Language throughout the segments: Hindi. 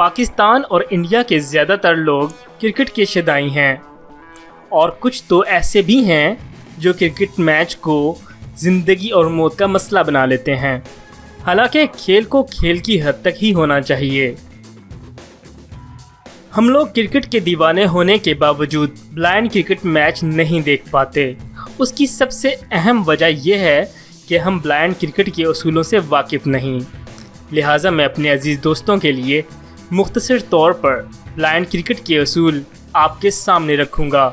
पाकिस्तान और इंडिया के ज़्यादातर लोग क्रिकेट के शौकीन हैं और कुछ तो ऐसे भी हैं जो क्रिकेट मैच को ज़िंदगी और मौत का मसला बना लेते हैं। हालांकि खेल को खेल की हद तक ही होना चाहिए। हम लोग क्रिकेट के दीवाने होने के बावजूद ब्लाइंड क्रिकेट मैच नहीं देख पाते। उसकी सबसे अहम वजह यह है कि हम ब्लाइंड क्रिकेट के उसूलों से वाकिफ़ नहीं। लिहाजा मैं अपने अजीज़ दोस्तों के लिए मुख्तसर तौर पर ब्लाइंड क्रिकेट के उसूल आपके सामने रखूँगा।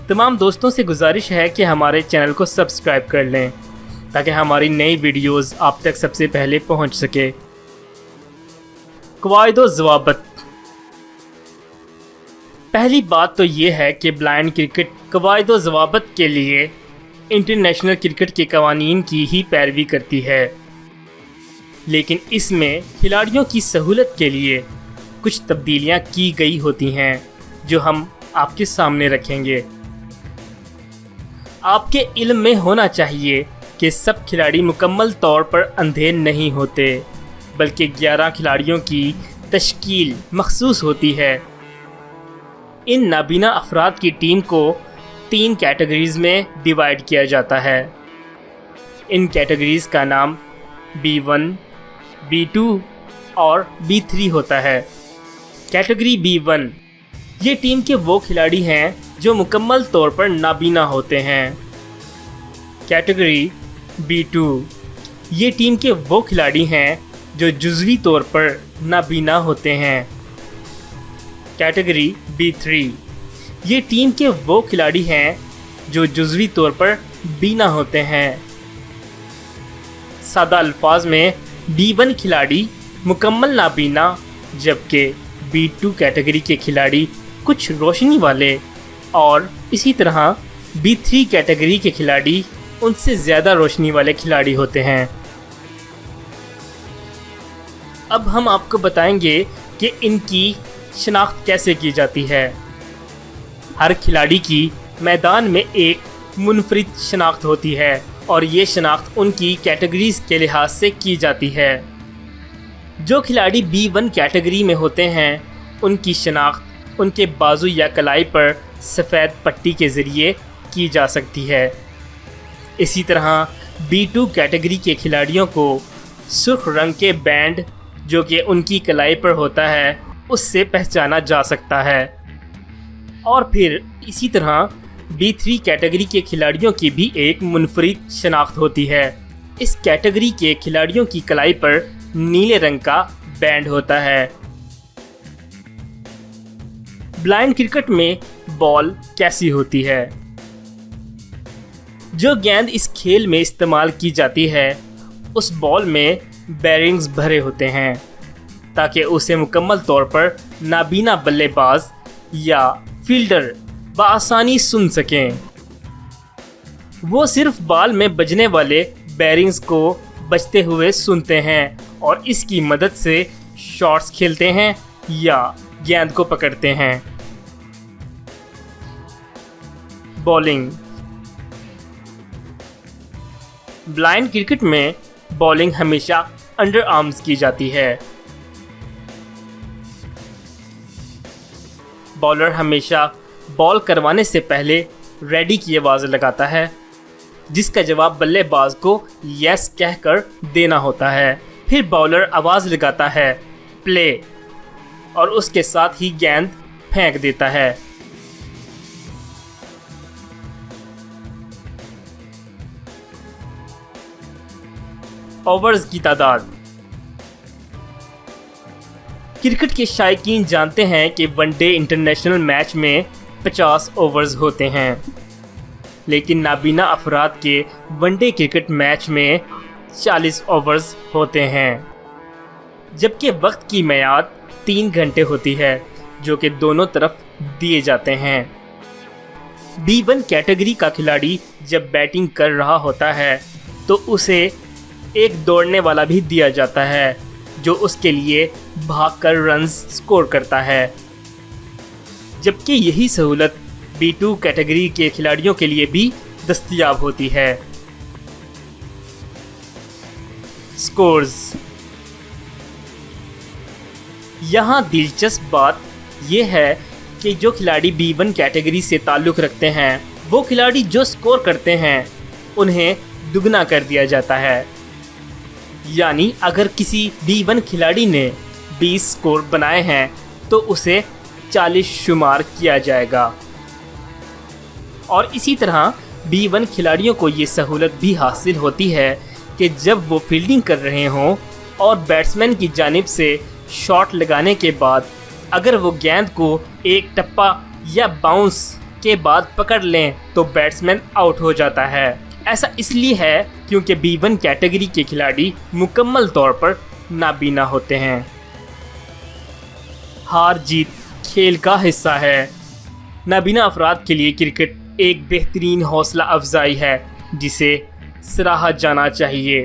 तमाम दोस्तों से गुजारिश है कि हमारे चैनल को सब्सक्राइब कर लें ताकि हमारी नई वीडियोस आप तक सबसे पहले पहुंच सके। क़वाइद ज़वाबित। पहली बात तो ये है कि ब्लाइंड क्रिकेट क़वाइद ज़वाबित के लिए इंटरनेशनल क्रिकेट के कवानीन की ही पैरवी करती है, लेकिन इसमें खिलाड़ियों की सहूलत के लिए कुछ तब्दीलियां की गई होती हैं जो हम आपके सामने रखेंगे। आपके इल्म में होना चाहिए कि सब खिलाड़ी मुकम्मल तौर पर अंधे नहीं होते, बल्कि 11 खिलाड़ियों की तश्कील मखसूस होती है। इन नाबीना अफराद की टीम को 3 कैटेगरीज़ में डिवाइड किया जाता है। इन कैटेगरीज़ का नाम B1, B2 और B3 होता है। कैटेगरी B1 ये टीम के वो खिलाड़ी हैं जो मुकम्मल तौर पर नाबीना होते हैं। कैटेगरी B2 ये टीम के वो खिलाड़ी हैं जो जुज़वी तौर पर नाबीना होते हैं। कैटेगरी B3 ये टीम के वो खिलाड़ी हैं जो जुज़वी तौर पर बीना होते हैं। सादा अल्फाज में B1 खिलाड़ी मुकम्मल नाबीना, जबकि B2 कैटेगरी के खिलाड़ी कुछ रोशनी वाले और इसी तरह B3 कैटेगरी के खिलाड़ी उनसे ज़्यादा रोशनी वाले खिलाड़ी होते हैं। अब हम आपको बताएंगे कि इनकी शनाख्त कैसे की जाती है। हर खिलाड़ी की मैदान में एक मुनफरिद शनाख्त होती है और ये शनाख्त उनकी कैटेगरीज़ के लिहाज से की जाती है। जो खिलाड़ी B1 कैटेगरी में होते हैं उनकी शनाख्त उनके बाजू या कलाई पर सफ़ेद पट्टी के ज़रिए की जा सकती है। इसी तरह B2 कैटेगरी के खिलाड़ियों को सुर्ख रंग के बैंड जो कि उनकी कलाई पर होता है उससे पहचाना जा सकता है। और फिर इसी तरह B3 कैटेगरी के खिलाड़ियों की भी एक मुनफरिद शनाख्त होती है। इस कैटेगरी के खिलाड़ियों की कलाई पर नीले रंग का बैंड होता है। ब्लाइंड क्रिकेट में बॉल कैसी होती है? जो गेंद इस खेल में इस्तेमाल की जाती है उस बॉल में बेरिंग्स भरे होते हैं ताकि उसे मुकम्मल तौर पर नाबीना बल्लेबाज या फील्डर बआसानी सुन सकें। वो सिर्फ बॉल में बजने वाले बेरिंग्स को बजते हुए सुनते हैं और इसकी मदद से शॉट्स खेलते हैं या गेंद को पकड़ते हैं। बॉलिंग। ब्लाइंड क्रिकेट में बॉलिंग हमेशा अंडर आर्म्स की जाती है। बॉलर हमेशा बॉल करवाने से पहले रेडी की आवाज़ लगाता है, जिसका जवाब बल्लेबाज को यस कहकर देना होता है। फिर बॉलर आवाज़ लगाता है प्ले और उसके साथ ही गेंद फेंक देता है। ओवर्स की तादाद। क्रिकेट के शायकीन जानते हैं कि वनडे इंटरनेशनल मैच में 50 ओवर्स होते हैं, लेकिन नाबीना अफराद के वनडे क्रिकेट मैच में 40 ओवर्स होते हैं, जबकि वक्त की मियाद 3 घंटे होती है जो कि दोनों तरफ दिए जाते हैं। B1 कैटेगरी का खिलाड़ी जब बैटिंग कर रहा होता है तो उसे एक दौड़ने वाला भी दिया जाता है जो उसके लिए भागकर रन्स स्कोर करता है, जबकि यही सहूलत B2 कैटेगरी के खिलाड़ियों के लिए भी दस्तयाब होती है। स्कोर्स। यहाँ दिलचस्प बात यह है कि जो खिलाड़ी B1 कैटेगरी से ताल्लुक़ रखते हैं वो खिलाड़ी जो स्कोर करते हैं उन्हें दुगना कर दिया जाता है। यानी अगर किसी B1 खिलाड़ी ने 20 स्कोर बनाए हैं तो उसे 40 शुमार किया जाएगा। और इसी तरह B1 खिलाड़ियों को ये सहूलत भी हासिल होती है कि जब वो फील्डिंग कर रहे हों और बैट्समैन की जानिब से शॉट लगाने के बाद अगर वो गेंद को एक टप्पा या बाउंस के बाद पकड़ लें तो बैट्समैन आउट हो जाता है। ऐसा इसलिए है क्योंकि B1 कैटेगरी के खिलाड़ी मुकम्मल तौर पर नाबीना होते हैं। हार जीत खेल का हिस्सा है। नाबीना अफराद के लिए क्रिकेट एक बेहतरीन हौसला अफजाई है जिसे सराहा जाना चाहिए।